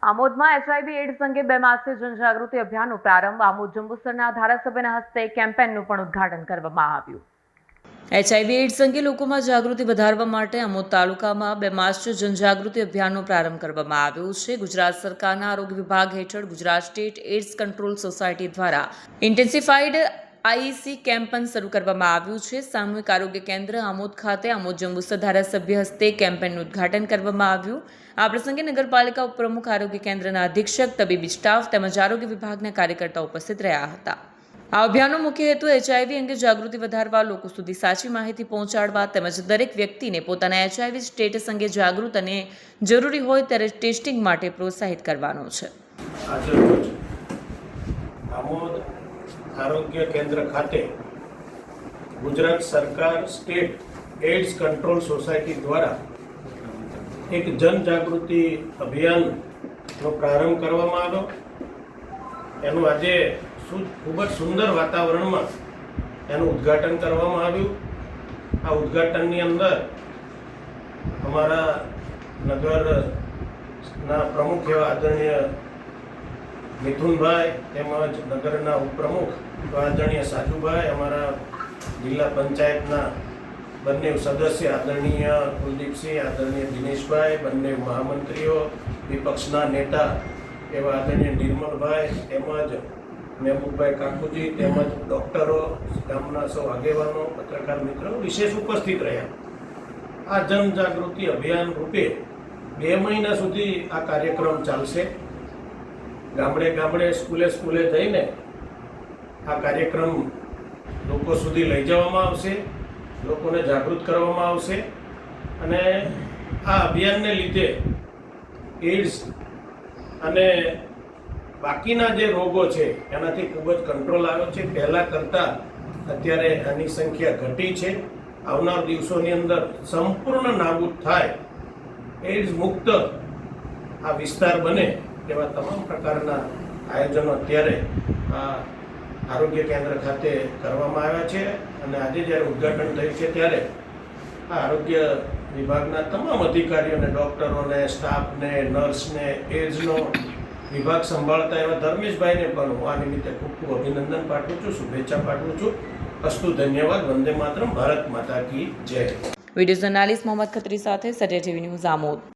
આમોદમાં HIV ads અંગે 2 માસથી જનજાગૃતિ અભિયાનનો પ્રારંભ. આમોદ જંબુસરના ધારાસભ્યના હસ્તે કેમ્પેનનું પણ ઉદ્ઘાટન કરવામાં આવ્યું. એચઆઈવી એડ્સ અંગે લોકોમાં જાગૃતિ વધારવા માટે આમોદ તાલુકામાં 2 માસથી જનજાગૃતિ અભિયાનનો પ્રારંભ કરવામાં આવ્યો છે. ગુજરાત સરકારના આરોગ્ય વિભાગ હેઠળ Gujarat state ads control society દ્વારા ઇન્ટેન્સિફાઈડ આઈઈસી કેમ્પેન શરૂ કરવામાં આવ્યું છે. સામૂહિક આરોગ્ય કેન્દ્ર આમોદ ખાતે આમોદ જંબુસર ધારાસભ્ય હસ્તે કેમ્પેનનું ઉદ્ઘાટન કરવામાં આવ્યું. આ પ્રસંગે નગરપાલિકા ઉપપ્રમુખ, આરોગ્ય કેન્દ્રના અધિક્ષક, તબીબી સ્ટાફ તેમજ આરોગ્ય વિભાગના કાર્યકર્તાઓ ઉપસ્થિત રહ્યા હતા. આ અભિયાનનો મુખ્ય હેતુ એચઆઈવી અંગે જાગૃતિ વધારવા, લોકો સુધી સાચી માહિતી પહોંચાડવા તેમજ દરેક વ્યક્તિને પોતાના એચઆઈવી સ્ટેટસ અંગે જાગૃત અને જરૂરી હોય ત્યારે ટેસ્ટિંગ માટે પ્રોત્સાહિત કરવાનો છે. આમોદ આરોગ્ય કેન્દ્ર ખાતે ગુજરાત સરકાર સ્ટેટ એડ્સ કંટ્રોલ સોસાયટી દ્વારા એક જનજાગૃતિ અભિયાનનો પ્રારંભ કરવામાં આવ્યો. એનું આજે ખૂબ જ સુંદર વાતાવરણમાં એનું ઉદ્ઘાટન કરવામાં આવ્યું. આ ઉદ્ઘાટનની અંદર અમારા નગરના પ્રમુખ એવા આદરણીય મિથુનભાઈ તેમજ નગરના ઉપપ્રમુખ આદરણીય સાજુભાઈ, અમારા જિલ્લા પંચાયતના બંને સદસ્ય આદરણીય કુલદીપસિંહ, આદરણીય દિનેશભાઈ, બંને મહામંત્રીઓ, વિપક્ષના નેતા એવા આદરણીય નિર્મલભાઈ તેમજ મહેબૂબભાઈ કાકુજી તેમજ ડૉક્ટરો, ગામના સૌ આગેવાનો, પત્રકાર મિત્રો વિશેષ ઉપસ્થિત રહ્યા. આ જનજાગૃતિ અભિયાન રૂપે 2 મહિના સુધી આ કાર્યક્રમ ચાલશે. ગામડે ગામડે, સ્કૂલે સ્કૂલે જઈને આ કાર્યક્રમ લોકો સુધી લઈ જવામાં આવશે, લોકોને જાગૃત કરવામાં આવશે અને આ અભિયાનને લીધે એડ્સ અને બાકીના જે રોગો છે એનાથી ખૂબ જ કંટ્રોલ આવ્યો છે. પહેલાં કરતાં અત્યારે આની સંખ્યા ઘટી છે. આવનાર દિવસોની અંદર સંપૂર્ણ નાબૂદ થાય, એડ્સ મુક્ત આ વિસ્તાર બને એવા તમામ પ્રકારના આયોજનો અત્યારે આ આરોગ્ય કેન્દ્ર ખાતે કરવામાં આવ્યા છે. અને આજે જ્યારે ઉદ્ઘાટન થયું છે ત્યારે આ આરોગ્ય વિભાગના તમામ અધિકારીઓને, ડૉક્ટરોને, સ્ટાફને, નર્સને, એડ્સનો વિભાગ સંભાળતા એવા ધર્મેશભાઈને પણ હું આ નિમિત્તે ખૂબ ખૂબ અભિનંદન પાઠવું છું, શુભેચ્છા પાઠવું છું. અસ્તુ, ધન્યવાદ. વંદે માતરમ. ભારત માતા કી જય. વિડીયો જર્નાલિસ્ટ મોહમ્મદ ખત્રી સાથે સત્ય ટીવી ન્યૂઝ આમોદ.